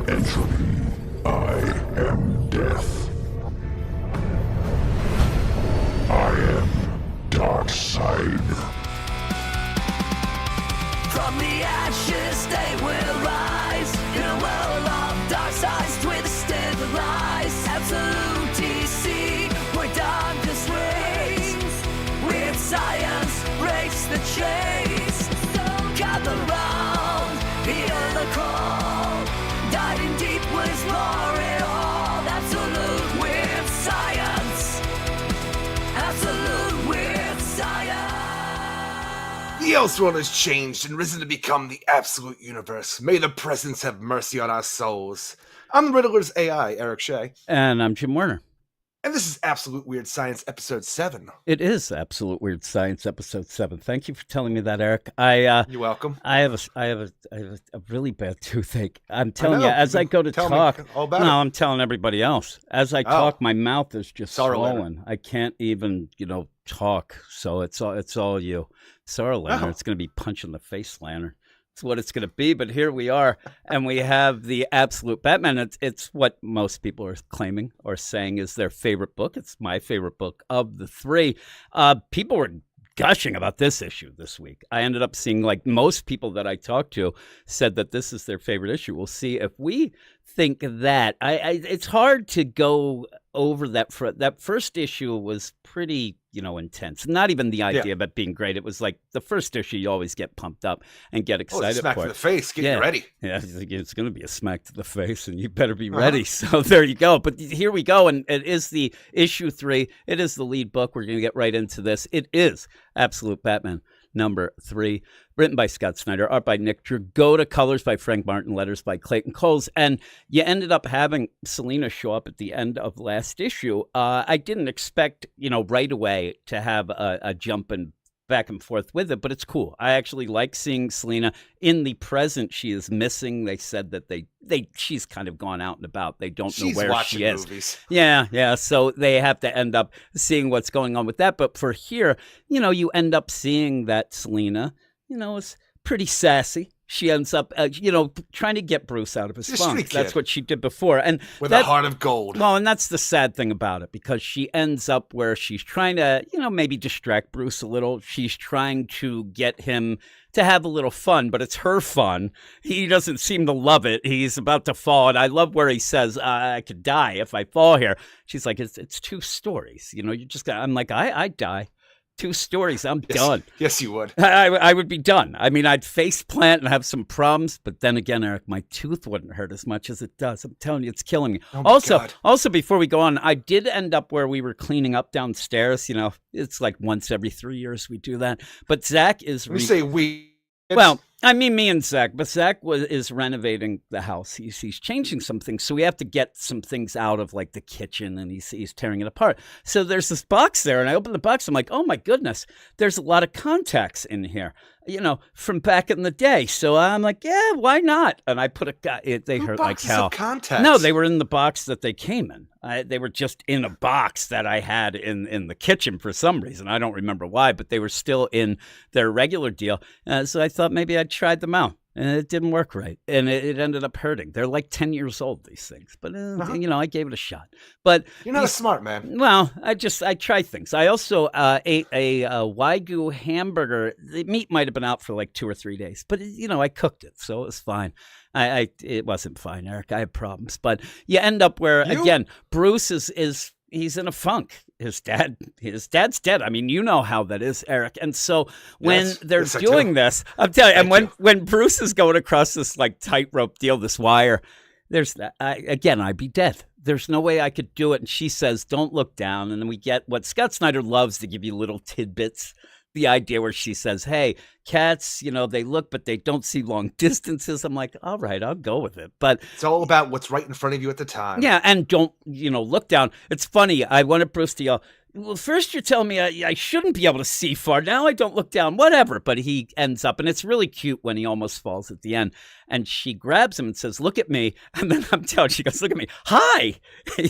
entropy. I am death. I am dark side. From the ashes they will rise in a world of dark sides, twisted lies. Absolute DC, where darkness reigns. Weird science breaks the chains. Gather round, hear the call. Diving deep will explore it all. Absolute weird science. Absolute weird science. The Elseworld has changed and risen to become the absolute universe. May the presence have mercy on our souls. I'm the Riddler's AI, Eric Shea. And I'm Jim Werner. And this is Absolute Weird Science, Episode 7. It is Absolute Weird Science, Episode 7. Thank you for telling me that, Eric. You're welcome. I have a really bad toothache. I'm telling you, as I go to talk, I'm telling everybody else. As I talk, my mouth is just swollen. I can't even, talk. So it's all you. Sorry, Lantern. It's going to be punch in the face, Lantern. It's what it's going to be, but here we are, and we have the Absolute Batman. It's what most people are claiming or saying is their favorite book. It's my favorite book of the three. People were gushing about this issue this week. I ended up seeing, like most people that I talked to said that this is their favorite issue. We'll see if we think that. It's hard to go over that. That first issue was pretty, intense. Not even the idea of it being great. It was like the first issue, you always get pumped up and get excited smack for to it. the face. Get you ready. Yeah, it's going to be a smack to the face, and you better be ready. So there you go. But here we go, and it is the issue 3. It is the lead book. We're going to get right into this. It is Absolute Batman number 3, written by Scott Snyder, art by Nick Dragotta, colors by Frank Martin, letters by Clayton Coles. And you ended up having Selina show up at the end of last issue. I didn't expect, right away to have a jump and back and forth with it, but it's cool. I actually like seeing Selina in the present. She is missing. They said that she's kind of gone out and about. They don't know where she is. Movies. Yeah. So they have to end up seeing what's going on with that. But for here, you end up seeing that Selina, is pretty sassy. She ends up, trying to get Bruce out of his funk. That's what she did before. And with a heart of gold. Well, and that's the sad thing about it, because she ends up where she's trying to, maybe distract Bruce a little. She's trying to get him to have a little fun, but it's her fun. He doesn't seem to love it. He's about to fall. And I love where he says, I could die if I fall here. She's like, it's 2 stories. You just got, I'm like, I'd die. 2 stories, I'm done. Yes, you would. I would be done. I mean, I'd face plant and have some problems, but then again, Eric, my tooth wouldn't hurt as much as it does. I'm telling you, it's killing me. Also, before we go on, I did end up where we were cleaning up downstairs. It's like once every 3 years we do that. But Zach is... We say we... Well, I mean, me and Zach, but Zach is renovating the house. He's changing some things, so we have to get some things out of like the kitchen, and he's tearing it apart. So there's this box there, and I open the box. I'm like, oh my goodness, there's a lot of contacts in here, from back in the day. So I'm like, yeah, why not? And I put they hurt like hell. Contacts? No, they were in the box that they came in. They were just in a box that I had in the kitchen for some reason. I don't remember why, but they were still in their regular deal. So I thought maybe I'd try them out. And it didn't work right. And it ended up hurting. They're like 10 years old, these things. But, I gave it a shot. But you're not a smart man. Well, I try things. I also ate a Wagyu hamburger. The meat might have been out for like 2 or 3 days. But, I cooked it, so it was fine. It wasn't fine, Eric. I had problems. But you end up where, again, Bruce is he's in a funk. His dad's dead. I mean, you know how that is, Eric. And so when they're doing this, I'm telling you, and when Bruce is going across this like tightrope deal, this wire, there's that. I'd be dead. There's no way I could do it. And she says, don't look down. And then we get what Scott Snyder loves to give you little tidbits. The idea where she says, hey, cats, they look, but they don't see long distances. I'm like, all right, I'll go with it. But it's all about what's right in front of you at the time. Yeah, and don't, look down. It's funny. I wanted Bruce to yell, well, first you're telling me I shouldn't be able to see far. Now I don't look down, whatever. But he ends up, and it's really cute when he almost falls at the end. And she grabs him and says, look at me. And then I'm telling she goes, look at me. Hi,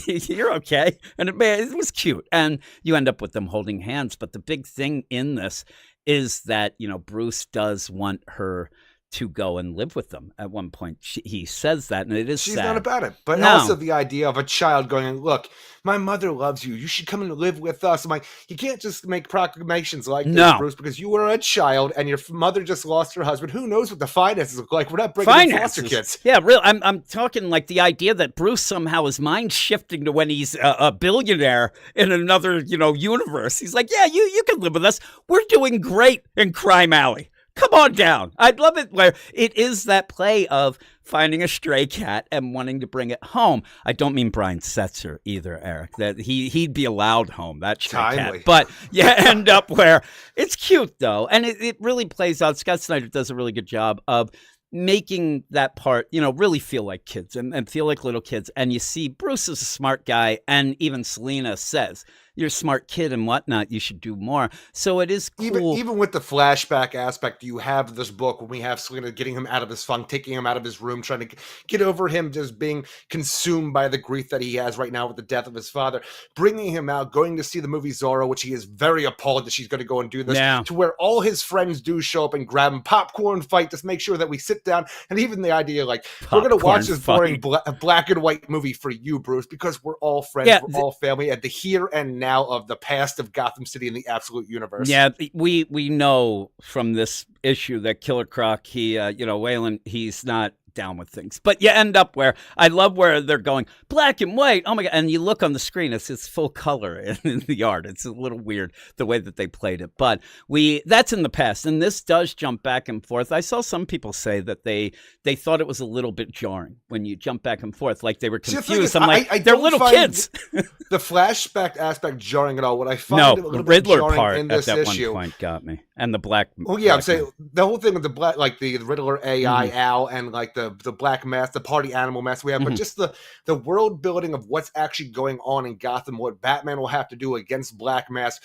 you're okay. And it was cute. And you end up with them holding hands. But the big thing in this is that, Bruce does want her to go and live with them. At one point, he says that, and it is She's sad. not about it. But also the idea of a child going, look, my mother loves you. You should come and live with us. I'm like, you can't just make proclamations like this, Bruce, because you were a child and your mother just lost her husband. Who knows what the finances look like? We're not bringing in foster kids. Yeah, really. I'm talking like the idea that Bruce somehow is mind shifting to when he's a billionaire in another, universe. He's like, yeah, you can live with us. We're doing great in Crime Alley. Come on down. I'd love it where it is that play of finding a stray cat and wanting to bring it home. I don't mean Brian Setzer either, Eric. That he'd be allowed home, that stray cat. But you end up where it's cute, though. And it really plays out. Scott Snyder does a really good job of making that part, really feel like kids and feel like little kids. And you see Bruce is a smart guy. And even Selina says, you're a smart kid and whatnot, you should do more. So it is cool. Even with the flashback aspect, you have this book when we have Selina getting him out of his funk, taking him out of his room, trying to get over him just being consumed by the grief that he has right now with the death of his father, bringing him out, going to see the movie Zorro, which he is very appalled that she's going to go and do this, to where all his friends do show up and grab him, popcorn fight, just make sure that we sit down. And even the idea, like, we're going to watch this boring black and white movie for you, Bruce, because we're all friends, we're all family, at the here and now of the past of Gotham City and the absolute universe. Yeah, we know from this issue that Killer Croc, he, Waylon, he's not down with things. But you end up where I love where they're going black and white. Oh my God. And you look on the screen, it's full color in the art. It's a little weird the way that they played it, but that's in the past. And this does jump back and forth. I saw some people say that they thought it was a little bit jarring when you jump back and forth, like they were confused. I'm like, they're little kids. The flashback aspect jarring at all. What I find the Riddler part at that issue, one point got me. And the black. Oh yeah, I'm saying the whole thing with the black, like the Riddler AI Al and like the black mask, the party animal mask we have, but just the world building of what's actually going on in Gotham, what Batman will have to do against Black Mask.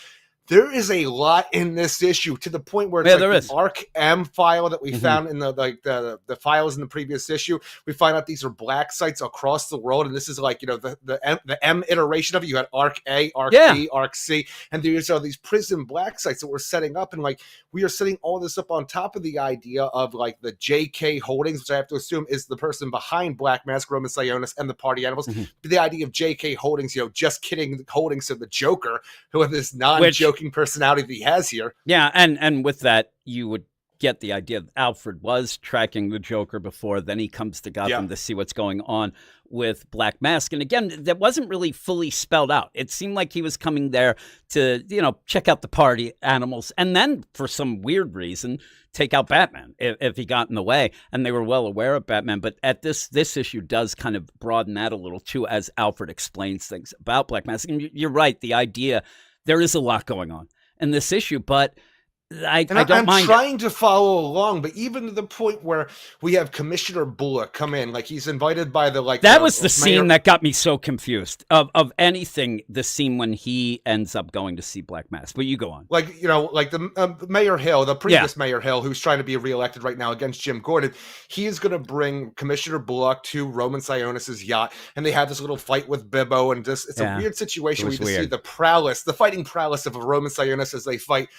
There is a lot in this issue to the point where it's the Arc M file that we found in the files in the previous issue. We find out these are black sites across the world, and this is like the M iteration of it. You had Arc A, Arc B, Arc C, and these are these prison black sites that we're setting up, and like we are setting all this up on top of the idea of like the JK Holdings, which I have to assume is the person behind Black Mask, Roman Sionis, and the Party Animals. But the idea of JK Holdings, just kidding, Holdings of the Joker, who have this non-joking personality that he has here. Yeah, and with that, you would get the idea that Alfred was tracking the Joker before. Then he comes to Gotham to see what's going on with Black Mask. And again, that wasn't really fully spelled out. It seemed like he was coming there to, check out the party animals and then, for some weird reason, take out Batman if he got in the way. And they were well aware of Batman. But at this issue does kind of broaden that a little too, as Alfred explains things about Black Mask. And you're right, the idea, there is a lot going on in this issue, but I don't mind. I'm trying to follow along, but even to the point where we have Commissioner Bullock come in, like he's invited by that was the scene that got me so confused of anything. The scene when he ends up going to see Black Mask, but you go on. Like the Mayor Hill, the previous Mayor Hill, who's trying to be reelected right now against Jim Gordon. He is going to bring Commissioner Bullock to Roman Sionis' yacht, and they have this little fight with Bibbo, and it's a weird situation. We just see the fighting prowess of a Roman Sionis as they fight.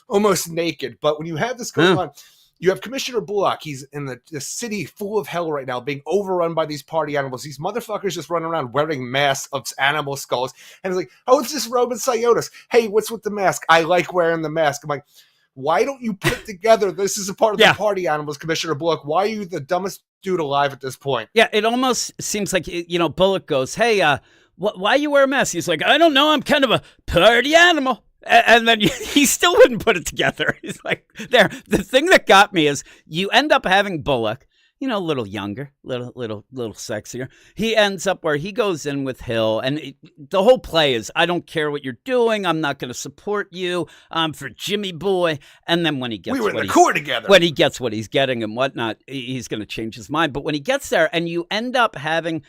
Almost naked. But when you have this going on, you have Commissioner Bullock. He's in the city full of hell right now, being overrun by these party animals. These motherfuckers just running around wearing masks of animal skulls. And it's like, oh, it's just Roman Sionis. Hey, what's with the mask? I like wearing the mask. I'm like, why don't you put together, this is a part of the party animals, Commissioner Bullock. Why are you the dumbest dude alive at this point? Yeah, it almost seems like, Bullock goes, hey, why you wear a mask? He's like, I don't know. I'm kind of a party animal. And then he still wouldn't put it together. He's like, there. The thing that got me is you end up having Bullock, a little younger, little sexier. He ends up where he goes in with Hill, and the whole play is, I don't care what you're doing. I'm not going to support you. I'm for Jimmy Boy. And then when he gets when he gets what he's getting and whatnot, he's going to change his mind. But when he gets there, and you end up having,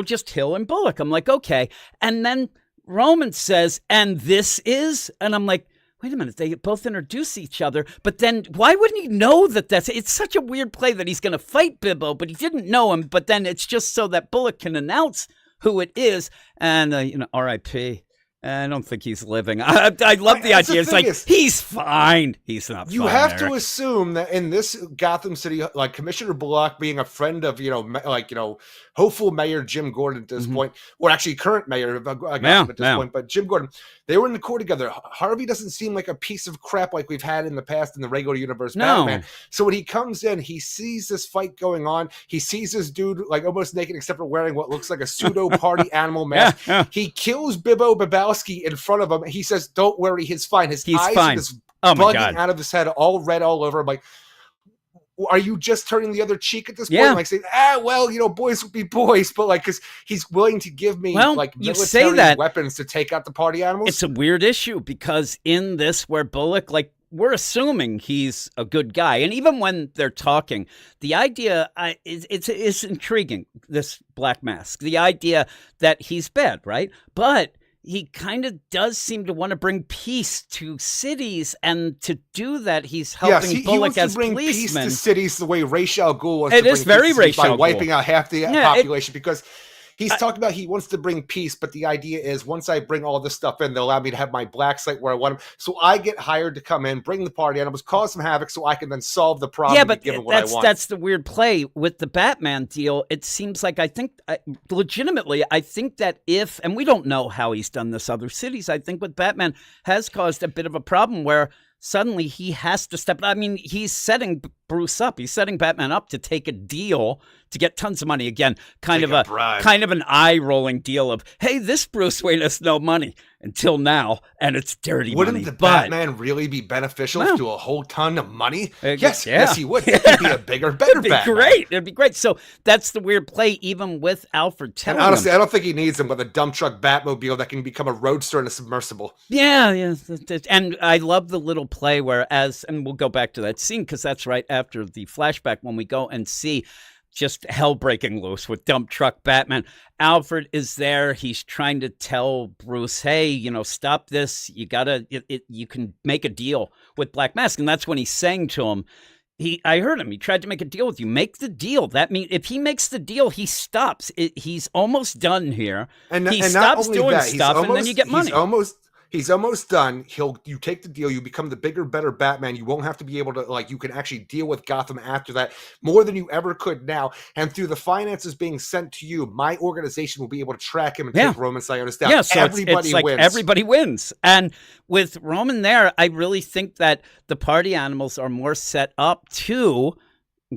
just Hill and Bullock, I'm like, okay. And then Roman says, and this is, and I'm like, wait a minute, they both introduce each other, but then why wouldn't he know it's such a weird play that he's going to fight Bibbo, but he didn't know him, but then it's just so that Bullock can announce who it is, and, R.I.P., I don't think he's living. I love the idea. It's like, he's fine. He's not fine. You have to assume that in this Gotham City, like Commissioner Bullock being a friend of, hopeful Mayor Jim Gordon at this point, or actually current mayor of Gotham at this point, but Jim Gordon, they were in the court together. Harvey doesn't seem like a piece of crap like we've had in the past in the regular universe Batman. So when he comes in, he sees this fight going on. He sees this dude like almost naked except for wearing what looks like a pseudo party animal mask. He kills Bibbo Babowski in front of him. He says, "Don't worry, he's fine." He's eyes fine. Is bugging out of his head, all red all over. I'm like, are you just turning the other cheek at this point? Like saying, boys will be boys, but like, because he's willing to give me like military weapons to take out the party animals. It's a weird issue because in this, where Bullock, like, we're assuming he's a good guy, and even when they're talking, the idea it's intriguing. This Black Mask, the idea that he's bad, right? But he kind of does seem to want to bring peace to cities, and to do that, he's helping Bullock as policeman. He wants to bring peace to cities the way Ra's al Ghul wants to bring peace to cities by wiping out half the population, because he's talking about he wants to bring peace, but the idea is once I bring all this stuff in, they'll allow me to have my black site where I want them. So I get hired to come in, bring the party animals, cause some havoc so I can then solve the problem. Yeah, but that's the weird play with the Batman deal. It seems like I think that if, and we don't know how he's done this other cities, I think with Batman has caused a bit of a problem where suddenly he has to step. I mean, he's setting Bruce up. He's setting Batman up to take a deal to get tons of money. Again, kind of an eye-rolling deal of, hey, this Bruce Wayne has no money until now, and it's dirty money. Wouldn't the Batman really be beneficial to a whole ton of money? Yes, he would. He'd be a bigger, better Batman. It'd be great. So that's the weird play, even with Alfred telling him. Honestly, I don't think he needs him with a dump truck Batmobile that can become a roadster and a submersible. Yeah. And I love the little play where, and we'll go back to that scene because that's right after the flashback when we go and see just hell breaking loose with dump truck Batman. Alfred is there. He's trying to tell Bruce, hey, stop this. You can make a deal with Black Mask. And that's when he's saying to him, I heard him. He tried to make a deal with you. Make the deal. That means if he makes the deal, he stops. He's almost done here. And he stops doing stuff, and then you get money. He's almost done. You take the deal. You become the bigger, better Batman. You won't have to be able to, you can actually deal with Gotham after that more than you ever could now. And through the finances being sent to you, my organization will be able to track him and take Roman Sionis down. Yeah, so everybody wins. Everybody wins. And with Roman there, I really think that the party animals are more set up to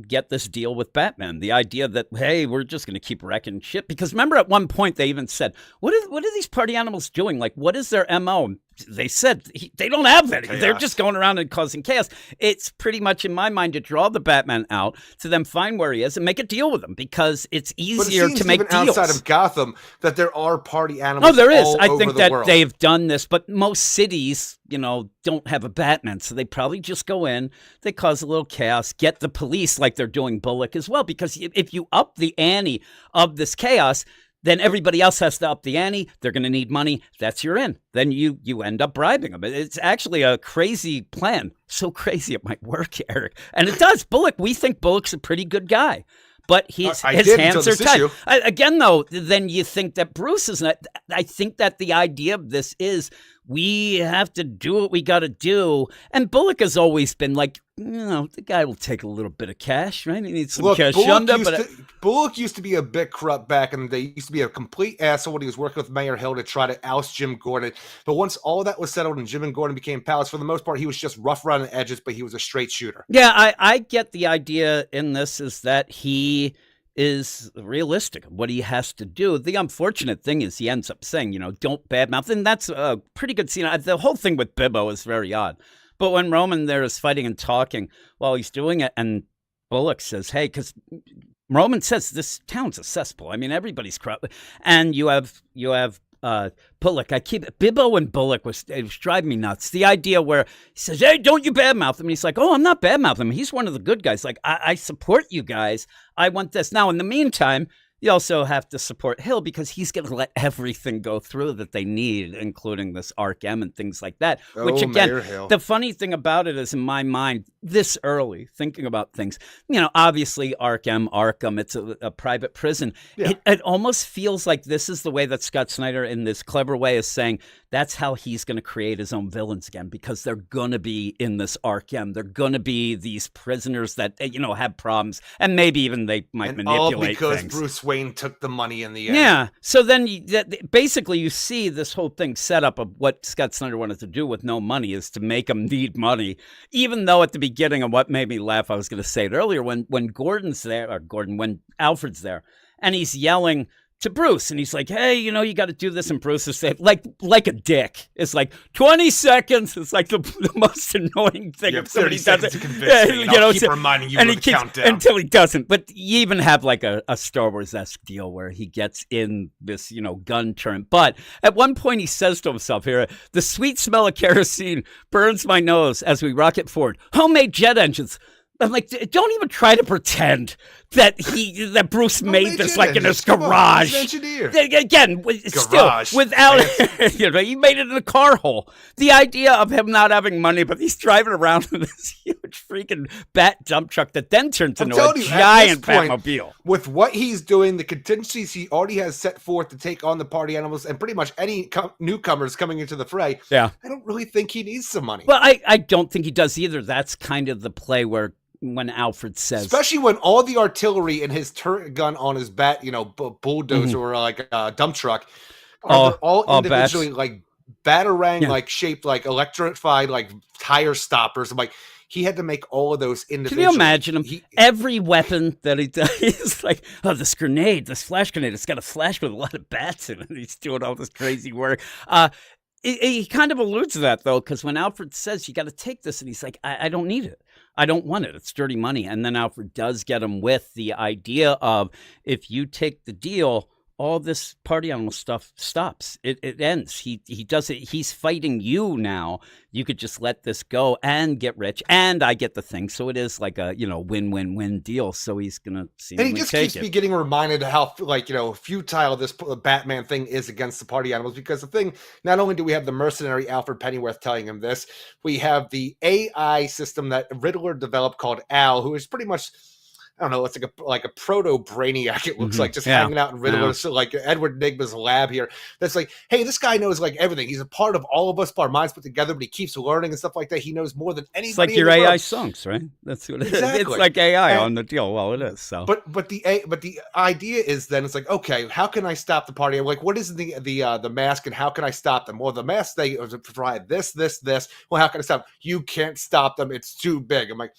get this deal with Batman. The idea that, hey, we're just going to keep wrecking shit. Because remember at one point they even said, what are these party animals doing? Like, what is their MO? They said they don't have any. Chaos. They're just going around and causing chaos. It's pretty much, in my mind, to draw the Batman out, to then find where he is and make a deal with him, because it's easier to make deals. Outside of Gotham, that there are party animals. Oh, there is. I think that they've done this, but most cities, don't have a Batman, so they probably just go in, they cause a little chaos, get the police like they're doing Bullock as well, because if you up the ante of this chaos, then everybody else has to up the ante. They're going to need money. That's your in. Then you end up bribing them. It's actually a crazy plan. So crazy it might work, Eric. And it does. We think Bullock's a pretty good guy. But his hands are tied. Again, though, then you think that Bruce is not. I think that the idea of this is we have to do what we got to do. And Bullock has always been like, the guy will take a little bit of cash, right? He needs some cash. Bullock used to be a bit corrupt back in the day. He used to be a complete asshole when he was working with Mayor Hill to try to oust Jim Gordon. But once all that was settled and Jim and Gordon became pals, for the most part, he was just rough around the edges, but he was a straight shooter. Yeah, I get the idea in this is that he is realistic of what he has to do. The unfortunate thing is he ends up saying, don't badmouth. And that's a pretty good scene. The whole thing with Bibbo is very odd. But when Roman there is fighting and talking while he's doing it, and Bullock says, hey, because Roman says this town's a cesspool. I mean, everybody's corrupt. And you have Bullock. Bibbo and Bullock was driving me nuts. The idea where he says, hey, don't you badmouth him. And he's like, oh, I'm not badmouthing him. He's one of the good guys. Like, I support you guys. I want this. Now, in the meantime, you also have to support Hill, because he's going to let everything go through that they need, including this Arc M and things like that. Which, again, the funny thing about it is, in my mind, this early, thinking about things, obviously Arkham, it's a private prison. Yeah. It almost feels like this is the way that Scott Snyder, in this clever way, is saying that's how he's going to create his own villains again, because they're going to be in this Arkham. They're going to be these prisoners that, have problems, and maybe even they might manipulate all because things. Bruce Wayne took the money in the end. Yeah. So then basically you see this whole thing set up of what Scott Snyder wanted to do with no money is to make him need money, even though at the beginning, of what made me laugh, I was going to say it earlier, when when Alfred's there, and he's yelling to Bruce, and he's like, hey, you got to do this, and Bruce is saying, like a dick. It's like 20 seconds. It's like the most annoying thing. You have 30 seconds to convince me, and I'll keep reminding you of the countdown. Until he doesn't. But you even have like a Star Wars-esque deal where he gets in this, gun turn. But at one point he says to himself here, the sweet smell of kerosene burns my nose as we rocket forward. Homemade jet engines. I'm like, don't even try to pretend that Bruce made this like in his garage. Again, still without he made it in a car hole. The idea of him not having money, but he's driving around in this huge freaking bat dump truck that then turns into a giant Batmobile. With what he's doing, the contingencies he already has set forth to take on the party animals and pretty much any newcomers coming into the fray. Yeah, I don't really think he needs some money. Well, I don't think he does either. That's kind of the play when Alfred says, especially when all the artillery and his turret gun on his bat, bulldozer or like a dump truck, are all individually bats. Like batarang, like shaped, like electrified, like tire stoppers. I'm like, he had to make all of those individually. Can you imagine him? Every weapon that he does, he's like, this grenade, this flash grenade, it's got a flash with a lot of bats in it. He's doing all this crazy work. He kind of alludes to that, though, because when Alfred says, you got to take this, and he's like, I don't need it. I don't want it. It's dirty money. And then Alfred does get him with the idea of, if you take the deal, all this party animal stuff stops. It ends. He does it. He's fighting you now. You could just let this go and get rich, and I get the thing. So it is like a win-win-win deal. So he's gonna see. And he just keeps me getting reminded how futile this Batman thing is against the party animals. Because the thing, not only do we have the mercenary Alfred Pennyworth telling him this, we have the AI system that Riddler developed called Al, who is pretty much, I don't know, it's like a proto Brainiac. It looks like just hanging out in Riddler, so like Edward Nygma's lab here. That's like, hey, this guy knows like everything. He's a part of all of us, our minds put together, but he keeps learning and stuff like that. He knows more than anybody. It's like your AI songs, right? That's what it is. It's like AI on the deal. Well, it is. So, but the idea is then it's like, okay, how can I stop the party? I'm like, what is the mask, and how can I stop them? Well, the mask they provide this. Well, how can I stop them? You can't stop them. It's too big. I'm like,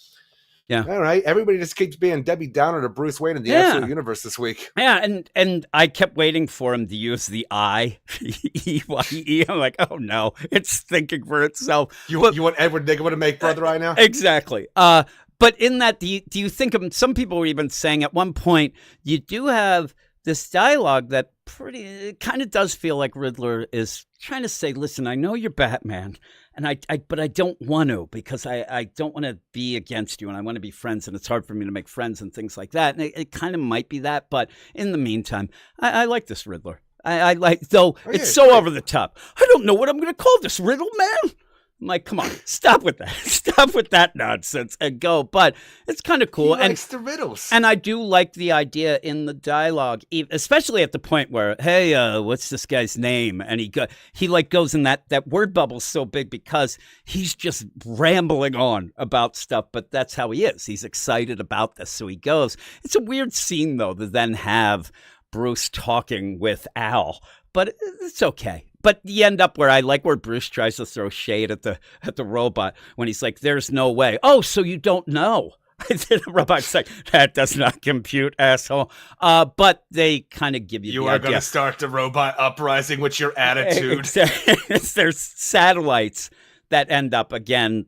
yeah. All right. Everybody just keeps being Debbie Downer to Bruce Wayne in the Absolute Universe this week. Yeah, and I kept waiting for him to use the I. E-Y-E. I'm like, oh no, it's thinking for itself. You want Edward Nygma to make Brother Eye now? Exactly. But in that, do you think of, some people were even saying at one point, you do have this dialogue that it kind of does feel like Riddler is trying to say, listen, I know you're Batman, and but I don't want to, because I don't want to be against you, and I want to be friends, and it's hard for me to make friends and things like that. And it kind of might be that, but in the meantime, I like this Riddler. I like, though it's so over the top. I don't know what I'm going to call this, Riddle Man. I'm like, come on, stop with that. Stop with that nonsense and go. But it's kind of cool. He likes the riddles. And I do like the idea in the dialogue, especially at the point where, hey, what's this guy's name? And he goes in that word bubble's so big because he's just rambling on about stuff, but that's how he is. He's excited about this, so he goes. It's a weird scene, though, to then have Bruce talking with Al, but it's okay. But you end up where I like where Bruce tries to throw shade at the robot when he's like, there's no way. Oh, so you don't know. The robot's like, that does not compute, asshole. But they kind of give you the idea. You are going to start the robot uprising with your attitude. There's satellites that end up, again,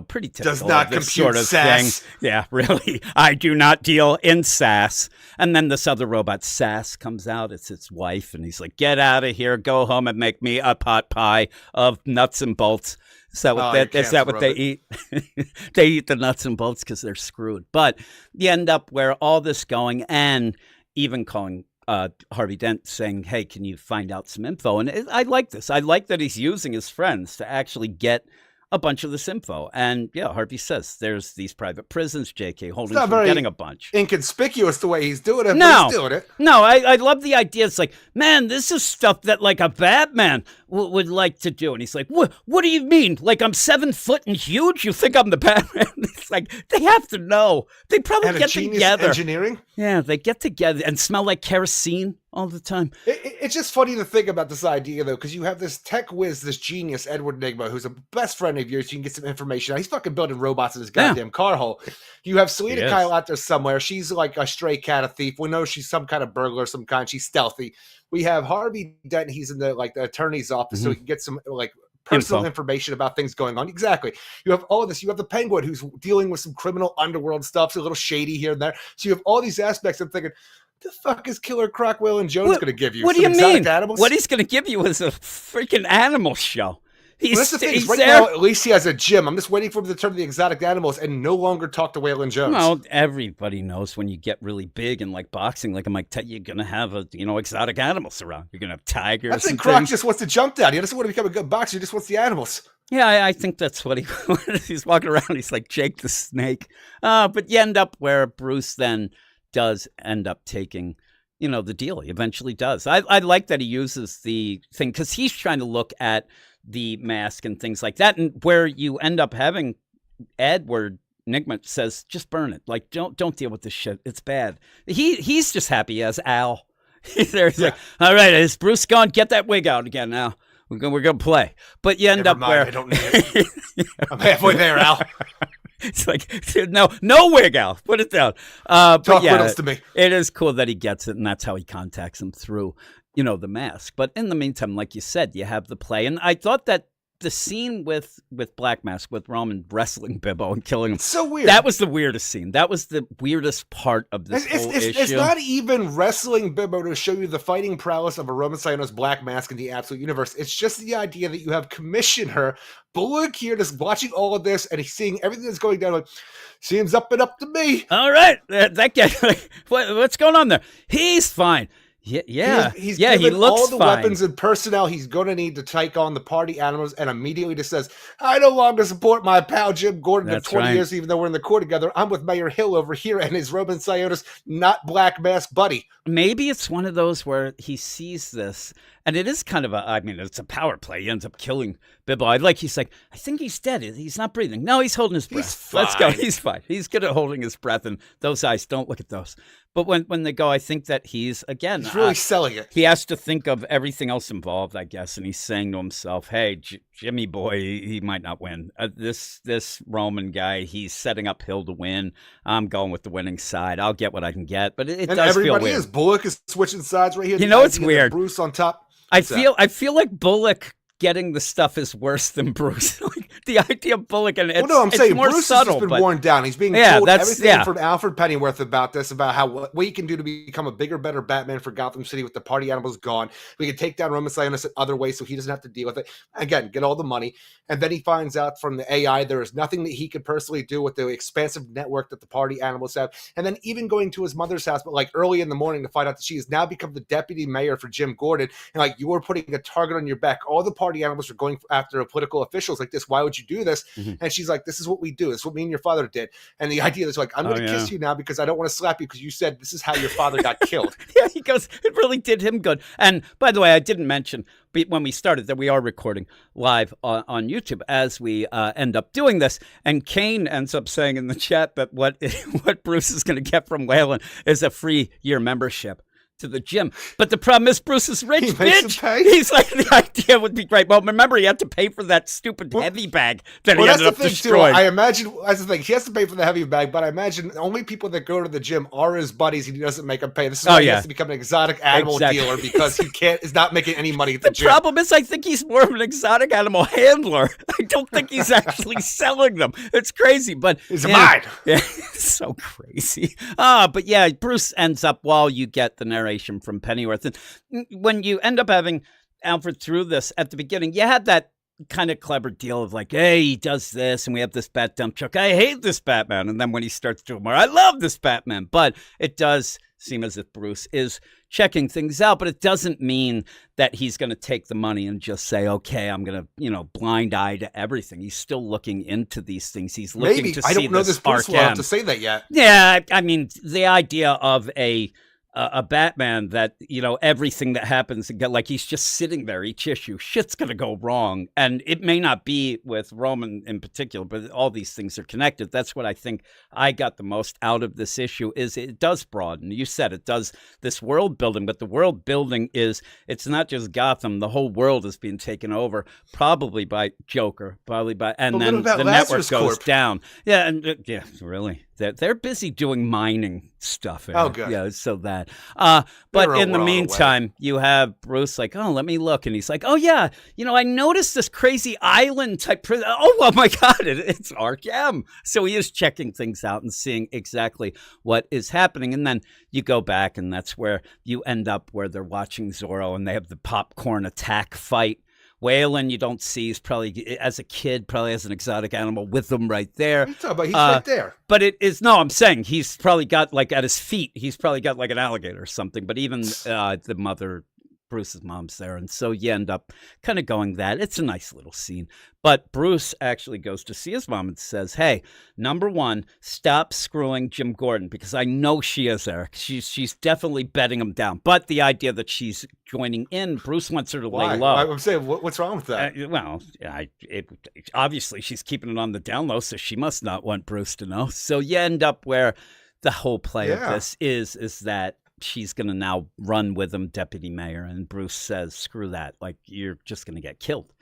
pretty typical. Does not compute sort of sass. Thing. Yeah, really. I do not deal in sass. And then this other robot, Sass, comes out. It's its wife. And he's like, get out of here. Go home and make me a pot pie of nuts and bolts. Is that what they eat? They eat the nuts and bolts because they're screwed. But you end up where all this going, and even calling Harvey Dent saying, hey, can you find out some info? And I like this. I like that he's using his friends to actually get a bunch of this info. And yeah, Harvey says there's these private prisons, J.K. Holdings for getting a bunch. Inconspicuous the way he's doing it, but he's doing it. No, I love the idea. It's like, man, this is stuff that like a Batman would like to do. And he's like, what do you mean? Like I'm 7 foot and huge? You think I'm the Batman? It's like, they have to know. They probably get together. Engineering? Yeah, they get together and smell like kerosene all the time. It's just funny to think about this idea, though, because you have this tech whiz, this genius, Edward Nygma, who's a best friend of yours. You can get some information. He's fucking building robots in his goddamn car hole. You have Selina Kyle out there somewhere. She's like a stray cat, a thief. We know she's some kind of burglar of some kind. She's stealthy. We have Harvey Dent. He's in the attorney's office, so he can get some personal information about things going on. Exactly. You have all of this. You have the Penguin, who's dealing with some criminal underworld stuff. It's a little shady here and there. So you have all these aspects. I'm thinking, the fuck is Killer Croc Whalen Jones going to give you? What do you mean? Animals? What he's going to give you is a freaking animal show. That's the thing. Right now, at least he has a gym. I'm just waiting for him to turn to the exotic animals and no longer talk to Whalen Jones. Well, everybody knows when you get really big and like boxing, like Mike, you're going to have exotic animals around. You're going to have tigers. I think Croc just wants to jump down. He doesn't want to become a good boxer. He just wants the animals. Yeah, I think that's what he's walking around. He's like Jake the Snake. But you end up where Bruce then does end up taking the deal. He eventually does. I like that he uses the thing because he's trying to look at the mask and things like that, and where you end up having Edward Nygma says, just burn it. Like, don't deal with this shit. It's bad. He's just happy as Al. He's like, all right, is Bruce gone? Get that wig out again now. We're gonna play. But you end up where I don't need it. I'm halfway there, Al. It's like, no wig, Al. Put it down. Talk riddles to me. It is cool that he gets it, and that's how he contacts him through, the mask. But in the meantime, like you said, you have the play. And I thought that the scene with Black Mask, with Roman wrestling Bibbo and killing him. It's so weird. That was the weirdest scene. That was the weirdest part of this whole issue. It's not even wrestling Bibbo to show you the fighting prowess of a Roman Sionis Black Mask in the absolute universe. It's just the idea that you have Commissioner Bullock here just watching all of this and he's seeing everything that's going down. Like, seems up and up to me. All right. That guy, what's going on there? He's fine. Yeah, he's he looks all the fine. Weapons and personnel he's going to need to take on the party animals, and immediately just says, I no longer support my pal Jim Gordon of 20 years, even though we're in the court together. I'm with Mayor Hill over here and his Roman Sionis, not Black Mask buddy. Maybe it's one of those where he sees this, and it is kind of it's a power play. He ends up killing Bibbo. He's like, I think he's dead. He's not breathing. No, he's holding his breath. Let's go. He's fine. He's good at holding his breath, and those eyes, don't look at those. But when they go, I think that he's really selling it. He has to think of everything else involved, I guess, and he's saying to himself, hey, Jimmy boy, he might not win. This Roman guy, he's setting up Hill to win. I'm going with the winning side. I'll get what I can get. But it does feel weird. Bullock is switching sides right here. It's weird. Bruce on top. I feel like Bullock getting the stuff is worse than Bruce. The idea of Bullock, and I'm saying more Bruce subtle, has just been worn down. He's being told everything from Alfred Pennyworth about what he can do to become a bigger, better Batman for Gotham City with the party animals gone. We can take down Roman Sionis in other ways so he doesn't have to deal with it. Again, get all the money. And then he finds out from the AI there is nothing that he could personally do with the expansive network that the party animals have. And then even going to his mother's house, but early in the morning to find out that she has now become the deputy mayor for Jim Gordon. And you were putting a target on your back. All the party animals are going after political officials like this. Why would you do this? Mm-hmm. And she's like, this is what we do. This is what me and your father did. And the idea is I'm going to kiss you now because I don't want to slap you because you said this is how your father got killed. Yeah, he goes, it really did him good. And by the way, I didn't mention when we started that we are recording live on YouTube as we end up doing this. And Kane ends up saying in the chat that what Bruce is going to get from Whalen is a free year membership to the gym. But the problem is Bruce is rich, bitch. He's like, the idea would be great. Well, remember, he had to pay for that stupid heavy bag that he ended up destroying. I imagine, that's the thing, he has to pay for the heavy bag, but I imagine only people that go to the gym are his buddies and he doesn't make them pay. This is why he has to become an exotic animal dealer because is not making any money at the gym. The problem is I think he's more of an exotic animal handler. I don't think he's actually selling them. It's crazy, but it's mine. Yeah, it's so crazy. But yeah, Bruce ends up while you get the narration from Pennyworth. And when you end up having Alfred through this at the beginning, you had that kind of clever deal of like, hey, he does this, and we have this bat dump truck. I hate this Batman. And then when he starts doing more, I love this Batman. But it does seem as if Bruce is checking things out, but it doesn't mean that he's going to take the money and just say, okay, I'm going to, blind eye to everything. He's still looking into these things. He's looking to see. I don't know this Bruce will have to say that yet. Yeah, I mean, the idea of a Batman that, everything that happens, like he's just sitting there, each issue, shit's going to go wrong. And it may not be with Roman in particular, but all these things are connected. That's what I think I got the most out of this issue is it does broaden. You said it does this world building, but the world building it's not just Gotham. The whole world is being taken over, probably by Joker, and then the network goes down. Yeah, and yeah, really. They're busy doing mining stuff. Oh, good. Yeah, so that. But in the meantime, you have Bruce like, oh, let me look. And he's like, oh, yeah, I noticed this crazy island type prison. Oh, my God, it's Arkham. So he is checking things out and seeing exactly what is happening. And then you go back, and that's where you end up where they're watching Zorro, and they have the popcorn attack fight. Waylon, you don't see. He's probably, as a kid, probably has an exotic animal with him right there. What are you talking about? He's right there. But it is, no, I'm saying he's probably got, like, at his feet, he's probably got, like, an alligator or something. But even the mother, Bruce's mom's there. And so you end up kind of going that. It's a nice little scene. But Bruce actually goes to see his mom and says, hey, number one, stop screwing Jim Gordon, because I know she is there. She's definitely betting him down. But the idea that she's joining in, Bruce wants her to lay low. I'm saying, what's wrong with that? Obviously she's keeping it on the down low, so she must not want Bruce to know. So you end up where the whole play of this is that she's going to now run with him, deputy mayor. And Bruce says, screw that. Like, you're just going to get killed.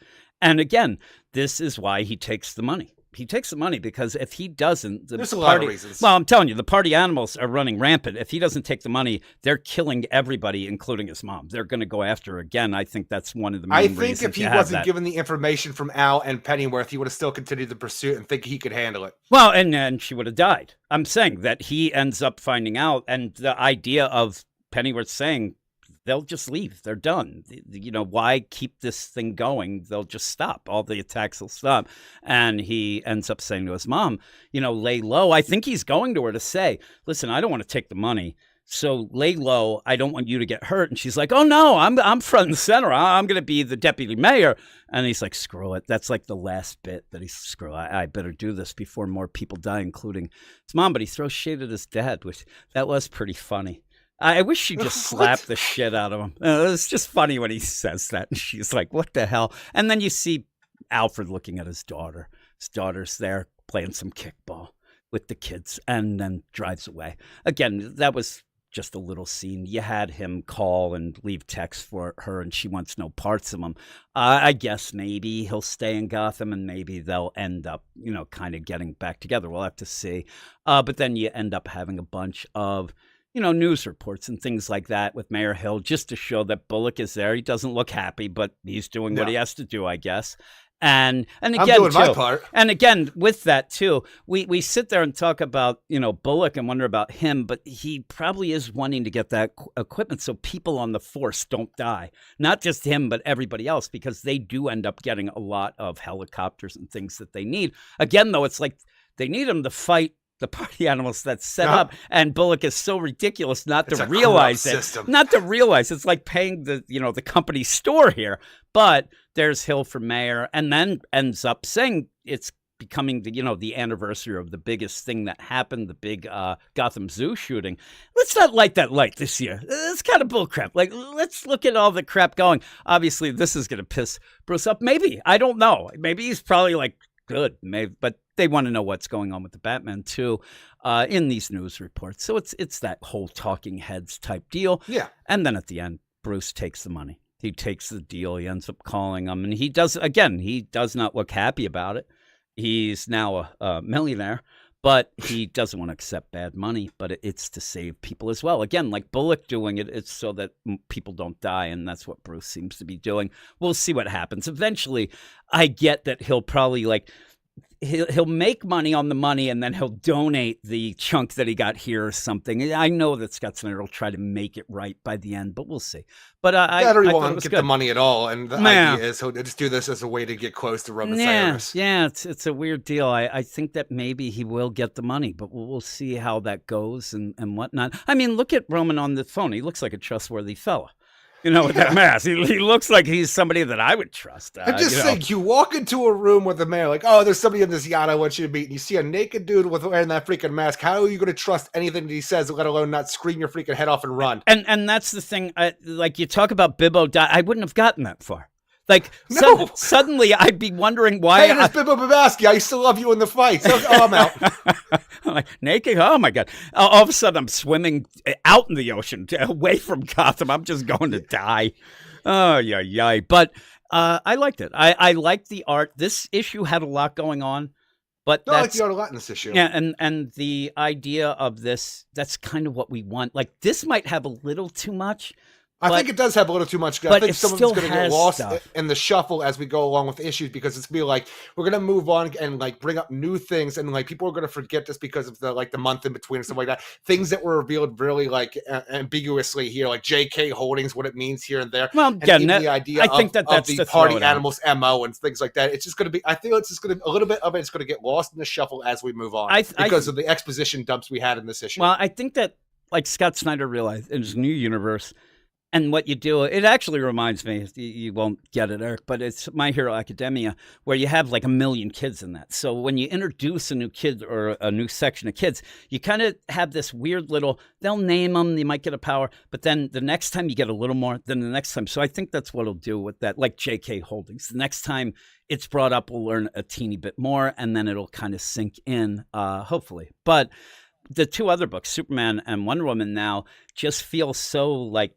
And again, this is why he takes the money. He takes the money because if he doesn't, there's a lot of reasons. Well, I'm telling you, the party animals are running rampant. If he doesn't take the money, they're killing everybody, including his mom. They're going to go after her again. I think that's one of the main reasons. I think if he wasn't given the information from Al and Pennyworth, he would have still continued the pursuit and think he could handle it. Well, and she would have died. I'm saying that he ends up finding out, and the idea of Pennyworth saying, they'll just leave. They're done. Why keep this thing going? They'll just stop. All the attacks will stop. And he ends up saying to his mom, lay low. I think he's going to her to say, listen, I don't want to take the money. So lay low. I don't want you to get hurt. And she's like, oh, no, I'm front and center. I'm going to be the deputy mayor. And he's like, screw it. That's like the last bit that he's, screw it. I better do this before more people die, including his mom. But he throws shade at his dad, which that was pretty funny. I wish she just slapped the shit out of him. It's just funny when he says that. And she's like, what the hell? And then you see Alfred looking at his daughter. His daughter's there playing some kickball with the kids and then drives away. Again, that was just a little scene. You had him call and leave text for her, and she wants no parts of him. I guess maybe he'll stay in Gotham, and maybe they'll end up, kind of getting back together. We'll have to see. But then you end up having a bunch of news reports and things like that with Mayor Hill, just to show that Bullock is there. He doesn't look happy, but he's doing what he has to do, I guess. And again, I'm doing my part. And again, with that too, we sit there and talk about, Bullock and wonder about him, but he probably is wanting to get that equipment so people on the force don't die. Not just him, but everybody else, because they do end up getting a lot of helicopters and things that they need. Again, though, it's like they need them to fight the party animals that's set up, and Bullock is so ridiculous not to realize it. System. Not to realize it's like paying the company store here. But there's Hill for mayor, and then ends up saying it's becoming the anniversary of the biggest thing that happened, the big Gotham Zoo shooting. Let's not light that light this year. It's kind of bullcrap. Like, let's look at all the crap going. Obviously, this is going to piss Bruce up. Maybe, I don't know. Maybe he's probably like, good, maybe, but they want to know what's going on with the Batman too, in these news reports. So it's that whole talking heads type deal. Yeah. And then at the end, Bruce takes the money. He takes the deal. He ends up calling him, and he does not look happy about it. He's now a millionaire, but he doesn't want to accept bad money. But it's to save people as well. Again, like Bullock doing it, it's so that people don't die, and that's what Bruce seems to be doing. We'll see what happens. Eventually, I get that he'll probably he'll make money on the money, and then he'll donate the chunk that he got here or something. I know that Scott Snyder will try to make it right by the end, but we'll see. But I won't get the money at all, and the idea is he'll just do this as a way to get close to Roman Cyrus. Yeah, it's a weird deal. I think that maybe he will get the money, but we'll see how that goes and whatnot. I mean, look at Roman on the phone. He looks like a trustworthy fella. With that mask. He looks like he's somebody that I would trust. I'm just saying, you walk into a room with the mayor, like, oh, there's somebody in this yacht I want you to meet, and you see a naked dude wearing that freaking mask. How are you going to trust anything that he says, let alone not scream your freaking head off and run? And that's the thing. Like, you talk about Bibbo, I wouldn't have gotten that far. Like, suddenly I'd be wondering why. Hey, it's Bibbo Babowski. I used to love you in the fights. Oh, I'm out. I'm like, naked? Oh, my God. All of a sudden, I'm swimming out in the ocean, away from Gotham. I'm just going to die. Oh, yeah. But I liked it. I liked the art. This issue had a lot going on. But I like the art a lot in this issue. Yeah, and the idea of this, that's kind of what we want. Like, this might have a little too much. I think it does have a little too much. I think some of it's going to get lost in the shuffle as we go along with the issues, because it's going to be like, we're going to move on and like bring up new things, and like people are going to forget this because of the month in between and stuff like that. Things that were revealed really like ambiguously here, like JK Holdings, what it means here and there. Well, again, the idea that's of the party animals MO and things like that. It's just going to be, I feel it's just going to, a little bit of it's going to get lost in the shuffle as we move on because of the exposition dumps we had in this issue. Well, I think that like Scott Snyder realized in his new universe. And what you do, it actually reminds me, you won't get it, Eric, but it's My Hero Academia, where you have like 1 million kids in that. So when you introduce a new kid or a new section of kids, you kind of have this weird little, they'll name them, you might get a power, but then the next time you get a little more than the next time. So I think that's what it'll do with that, like JK Holdings. The next time it's brought up, we'll learn a teeny bit more, and then it'll kind of sink in, hopefully. But the two other books, Superman and Wonder Woman now, just feel so like,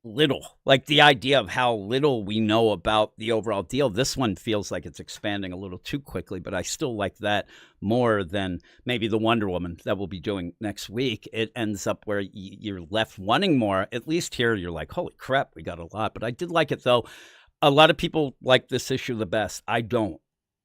little, like the idea of how little we know about the overall deal. This one feels like it's expanding a little too quickly, but I still like that more than maybe the Wonder Woman that we'll be doing next week. It ends up where you're left wanting more. At least here you're like, holy crap, we got a lot. But I did like it, though. A lot of people like this issue the best. I don't.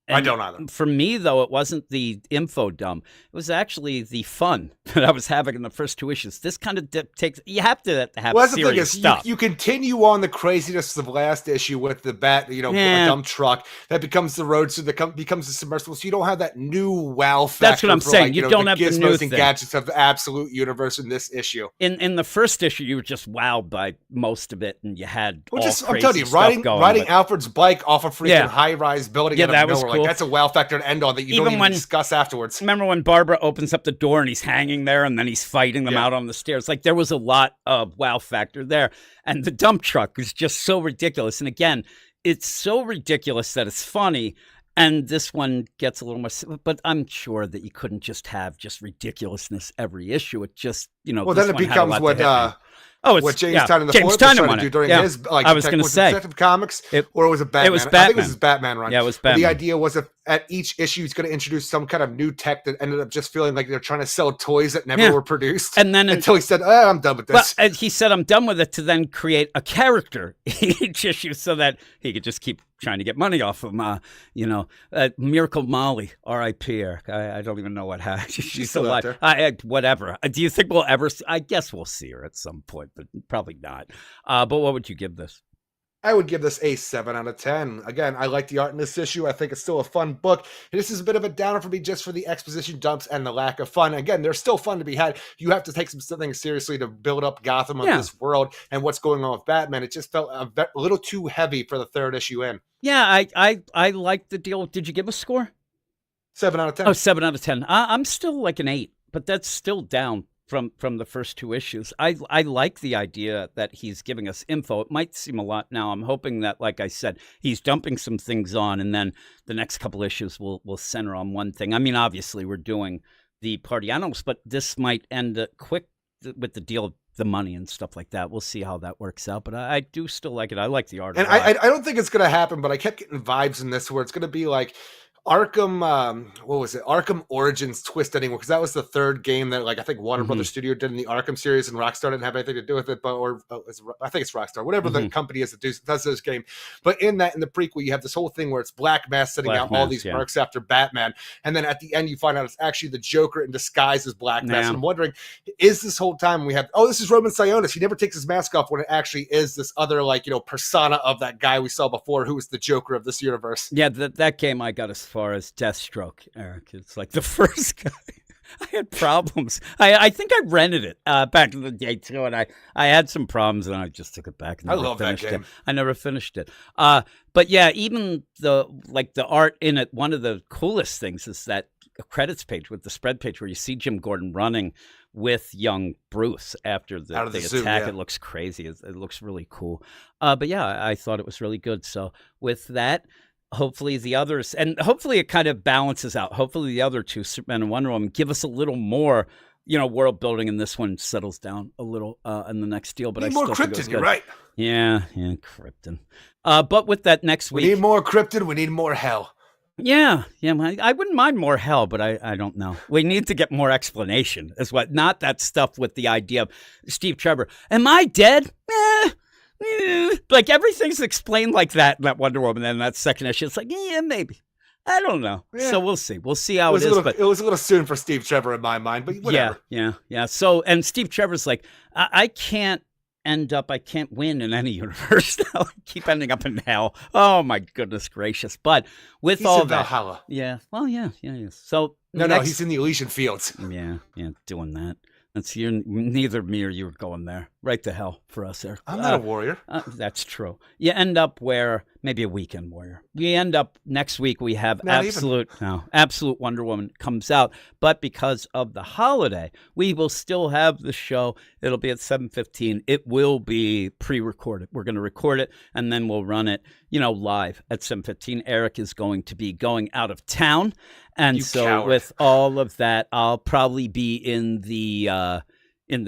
And I don't either. For me, though, it wasn't the info dump. It was actually the fun that I was having in the first two issues. This kind of takes, you have to have well, serious stuff. You continue on the craziness of the last issue with the a dump truck that becomes the roadster that becomes the submersible. So you don't have that new wow factor. That's what I'm saying. You don't have the new and gadgets of the absolute universe in this issue. In the first issue, you were just wowed by most of it, and you had I'm telling you, riding Alfred's bike off a freaking high-rise building out of that was nowhere. Cool. Like, that's a wow factor to end on that you don't even discuss afterwards. Remember when Barbara opens up the door and he's hanging there and then he's fighting them out on the stairs? Like, there was a lot of wow factor there. And the dump truck is just so ridiculous. And again, it's so ridiculous that it's funny. And this one gets a little more, but I'm sure that you couldn't just have just ridiculousness every issue. It just, well, then it becomes what James Tynion the Fourth was trying to do during his I was going to say Detective Comics, or was it Batman? It was Batman. I think it was his Batman run. Yeah, it was Batman. The idea was that at each issue he's going to introduce some kind of new tech that ended up just feeling like they're trying to sell toys that never were produced. And then until he said, I'm done with this. Well, he said, I'm done with it, to then create a character each issue so that he could just keep trying to get money off of Miracle Molly, R.I.P. Eric. I don't even know what happened. She's still alive. Whatever. Do you think we'll ever I guess we'll see her at some point, but probably not. But what would you give this? I would give this a 7 out of 10. Again, I like the art in this issue. I think it's still a fun book. This is a bit of a downer for me just for the exposition dumps and the lack of fun. Again, there's still fun to be had. You have to take something seriously to build up Gotham of this world and what's going on with Batman. It just felt a little too heavy for the third issue in. Yeah, I like the deal. Did you give a score? 7 out of 10. Oh, 7 out of 10. I'm still like an 8, but that's still down from the first two issues. I like the idea that he's giving us info. It might seem a lot now. I'm hoping that, like I said, he's dumping some things on, and then the next couple issues will center on one thing. I mean, obviously, we're doing the party animals, but this might end quick with the deal of the money and stuff like that. We'll see how that works out, but I do still like it. I like the art. And I don't think it's going to happen, but I kept getting vibes in this where it's going to be like, Arkham, what was it? Arkham Origins Twist Ending, because that was the third game that, like, I think Warner Brothers Studio did in the Arkham series, and Rockstar didn't have anything to do with it, but I think it's Rockstar, whatever the company is that does this game. But in the prequel, you have this whole thing where it's Black Mask sending out all these mercs after Batman, and then at the end you find out it's actually the Joker in disguise as Black Mask. And I'm wondering, is this whole time we have, this is Roman Sionis. He never takes his mask off when it actually is this other, like, persona of that guy we saw before who was the Joker of this universe. Yeah, that game I got as far as Deathstroke, Eric. It's like the first guy. I had problems. I think I rented it back in the day too, and I had some problems, and I just took it back. I love that game. I never finished it. But yeah, even the art in it. One of the coolest things is that credits page with the spread page where you see Jim Gordon running with young Bruce after the attack. It looks crazy. It looks really cool. But yeah, I thought it was really good. So with that, hopefully the others, and hopefully it kind of balances out. Hopefully the other two, Superman and Wonder Woman, give us a little more, world building, and this one settles down a little in the next deal. But I still think it was good. You're right. Yeah, Krypton. But with that next week, we need more Krypton. We need more hell. Yeah. I wouldn't mind more hell, but I don't know. We need to get more explanation. Is what, not that stuff with the idea of Steve Trevor. Am I dead? Like everything's explained like that in that Wonder Woman, and that second issue, it's like, yeah, maybe. I don't know. Yeah. So we'll see. We'll see how it is. It was a little soon for Steve Trevor in my mind, but whatever. Yeah. So, and Steve Trevor's like, I can't win in any universe now. I keep ending up in hell. Oh my goodness gracious. But with he's all in that. Valhalla. Yeah. Well, yeah. So no, he's in the Elysian Fields. Yeah, doing that. That's neither me or you are going there. Right to hell for us there. I'm not a warrior. That's true. You end up where maybe a weekend warrior. We end up next week. We have Absolute Wonder Woman comes out, but because of the holiday, we will still have the show. It'll be at 7:15. It will be pre-recorded. We're going to record it and then we'll run it, live at 7:15. Eric is going to be going out of town, and with all of that, I'll probably be in the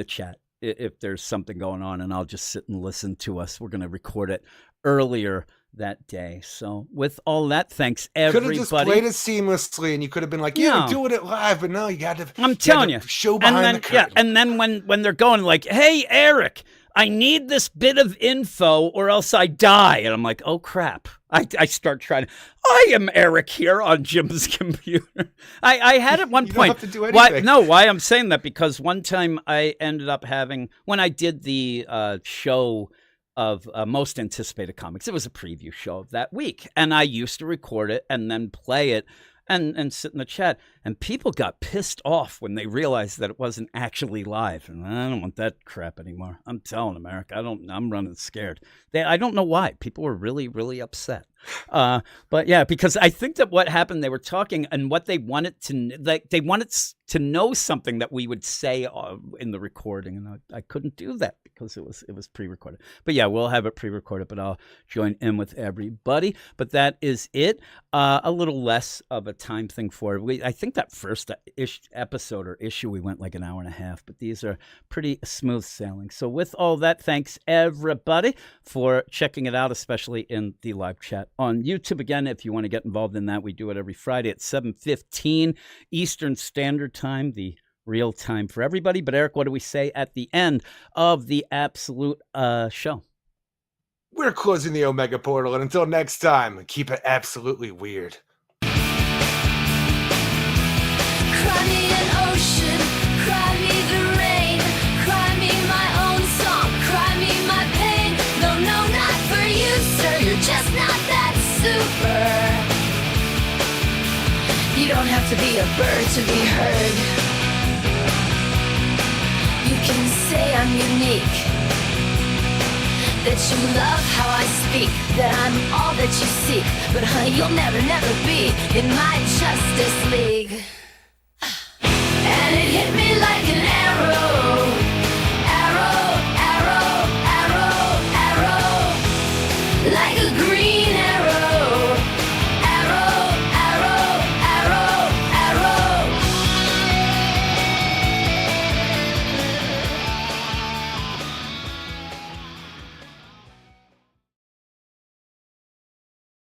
chat if there's something going on, and I'll just sit and listen to us. We're going to record it earlier that day. So with all that, thanks everybody. Could have just played it seamlessly, and you could have been like, we're doing it live, but no, you got to. I'm telling you, show behind the curtain. Yeah, and then when they're going like, hey, Eric, I need this bit of info or else I die. And I'm like, oh, crap. I start trying. I am Eric here on Jim's computer. I had at one point. You don't have to do anything. Why I'm saying that, because one time I ended up having, when I did the show of Most Anticipated Comics, it was a preview show of that week. And I used to record it and then play it and sit in the chat. And people got pissed off when they realized that it wasn't actually live. And I don't want that crap anymore. I'm telling America, I'm running scared. I don't know why. People were really, really upset. But yeah, because I think that what happened, they were talking, and what they wanted they wanted to know something that we would say in the recording, and I couldn't do that because it was pre-recorded. But yeah, we'll have it pre-recorded, but I'll join in with everybody. But that is it. A little less of a time thing for it. I think that first episode or issue we went like an hour and a half, but these are pretty smooth sailing. So with all that, thanks everybody for checking it out, especially in the live chat on YouTube. Again, if you want to get involved in that, we do it every Friday at 7:15 Eastern Standard Time, the real time for everybody. But Eric, what do we say at the end of the Absolute show? We're closing the Omega Portal, and until next time, keep it absolutely weird. Cry me an ocean, cry me the rain, cry me my own song, cry me my pain. No, not for you, sir, you're just not that super. You don't have to be a bird to be heard. You can say I'm unique, that you love how I speak, that I'm all that you seek. But honey, you'll never be in my Justice League.